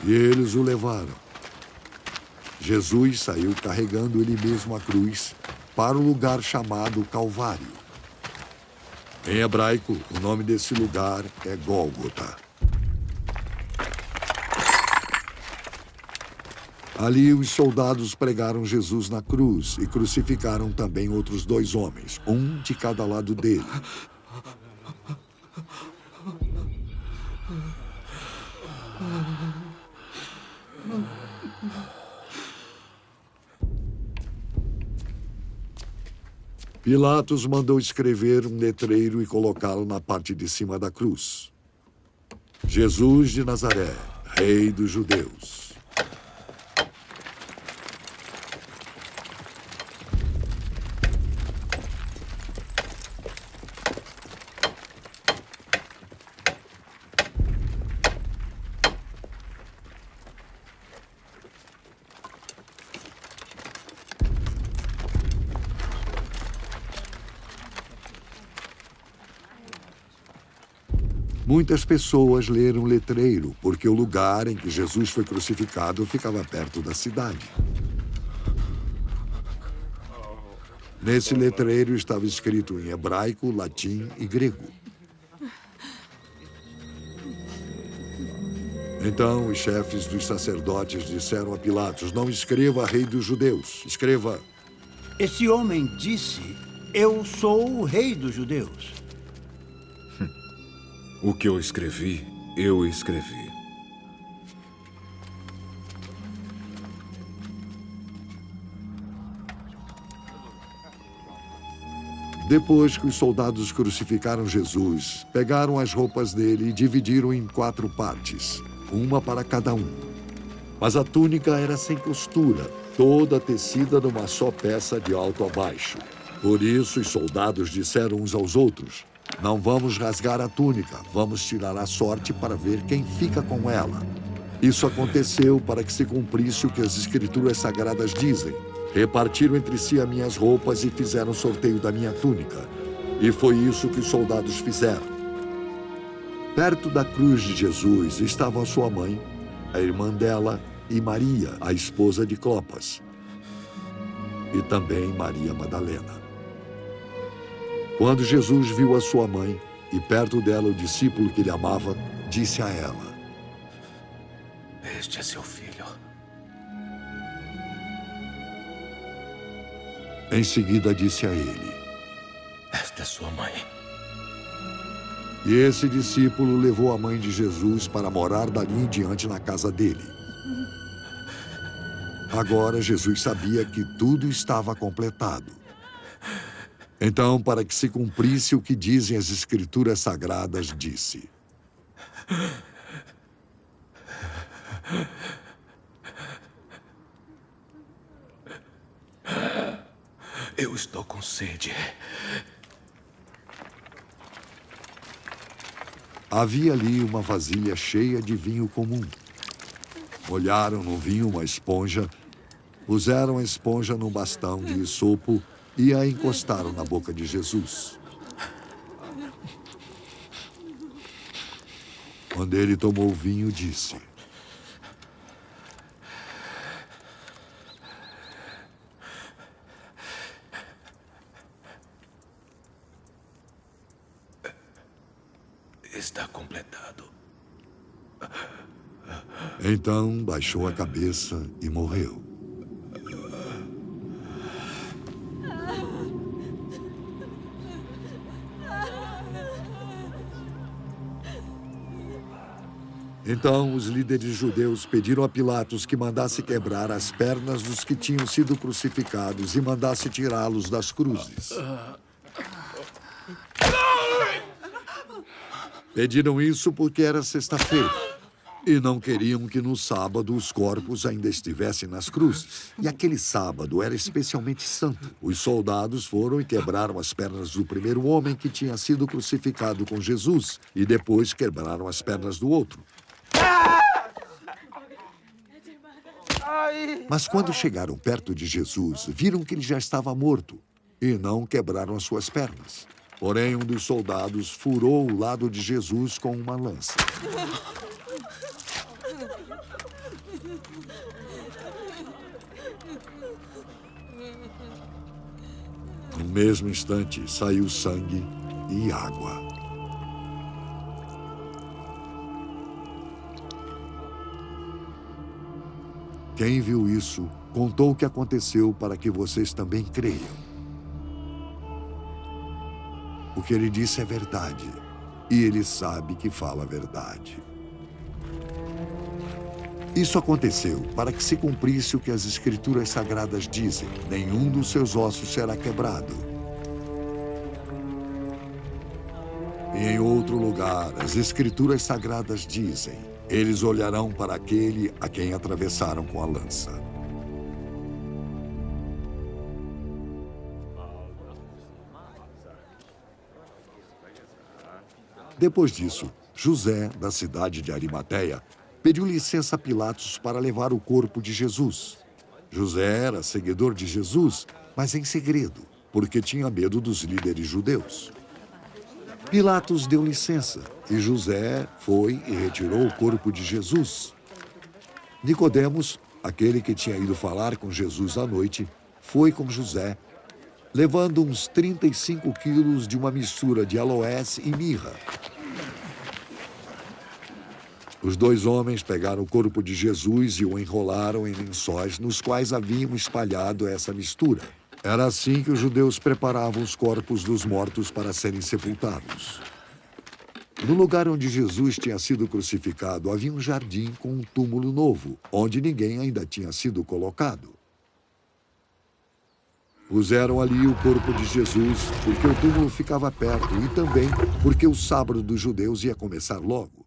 E eles o levaram. Jesus saiu carregando ele mesmo a cruz para o lugar chamado Calvário. Em hebraico, o nome desse lugar é Gólgota. Ali, os soldados pregaram Jesus na cruz e crucificaram também outros 2 homens, um de cada lado dele. Pilatos mandou escrever um letreiro e colocá-lo na parte de cima da cruz. Jesus de Nazaré, Rei dos Judeus. Muitas pessoas leram o letreiro, porque o lugar em que Jesus foi crucificado ficava perto da cidade. Nesse letreiro estava escrito em hebraico, latim e grego. Então, os chefes dos sacerdotes disseram a Pilatos: não escreva Rei dos Judeus, escreva: Esse homem disse, eu sou o Rei dos Judeus. O que eu escrevi. Depois que os soldados crucificaram Jesus, pegaram as roupas dele e dividiram em 4 partes, uma para cada um. Mas a túnica era sem costura, toda tecida numa só peça de alto a baixo. Por isso, os soldados disseram uns aos outros: não vamos rasgar a túnica, vamos tirar a sorte para ver quem fica com ela. Isso aconteceu para que se cumprisse o que as Escrituras Sagradas dizem. Repartiram entre si as minhas roupas e fizeram sorteio da minha túnica. E foi isso que os soldados fizeram. Perto da cruz de Jesus estavam a sua mãe, a irmã dela e Maria, a esposa de Clopas. E também Maria Madalena. Quando Jesus viu a sua mãe e perto dela o discípulo que ele amava, disse a ela: Este é seu filho. Em seguida disse a ele: Esta é sua mãe. E esse discípulo levou a mãe de Jesus para morar dali em diante na casa dele. Agora Jesus sabia que tudo estava completado. Então, para que se cumprisse o que dizem as Escrituras Sagradas, disse: Eu estou com sede. Havia ali uma vasilha cheia de vinho comum. Molharam no vinho uma esponja, puseram a esponja num bastão de isopo e a encostaram na boca de Jesus. Quando ele tomou o vinho, disse: Está completado. Então baixou a cabeça e morreu. Então, os líderes judeus pediram a Pilatos que mandasse quebrar as pernas dos que tinham sido crucificados e mandasse tirá-los das cruzes. Pediram isso porque era sexta-feira. E não queriam que no sábado os corpos ainda estivessem nas cruzes. E aquele sábado era especialmente santo. Os soldados foram e quebraram as pernas do primeiro homem que tinha sido crucificado com Jesus. E depois quebraram as pernas do outro. Mas quando chegaram perto de Jesus, viram que ele já estava morto. E não quebraram as suas pernas. Porém, um dos soldados furou o lado de Jesus com uma lança. No mesmo instante, saiu sangue e água. Quem viu isso, contou o que aconteceu para que vocês também creiam. O que ele disse é verdade, e ele sabe que fala a verdade. Isso aconteceu para que se cumprisse o que as Escrituras Sagradas dizem: nenhum dos seus ossos será quebrado. E em outro lugar, as Escrituras Sagradas dizem: eles olharão para aquele a quem atravessaram com a lança. Depois disso, José, da cidade de Arimateia, pediu licença a Pilatos para levar o corpo de Jesus. José era seguidor de Jesus, mas em segredo, porque tinha medo dos líderes judeus. Pilatos deu licença e José foi e retirou o corpo de Jesus. Nicodemos, aquele que tinha ido falar com Jesus à noite, foi com José, levando uns 35 quilos de uma mistura de aloés e mirra. Os dois homens pegaram o corpo de Jesus e o enrolaram em lençóis nos quais haviam espalhado essa mistura. Era assim que os judeus preparavam os corpos dos mortos para serem sepultados. No lugar onde Jesus tinha sido crucificado, havia um jardim com um túmulo novo, onde ninguém ainda tinha sido colocado. Puseram ali o corpo de Jesus porque o túmulo ficava perto e também porque o sábado dos judeus ia começar logo.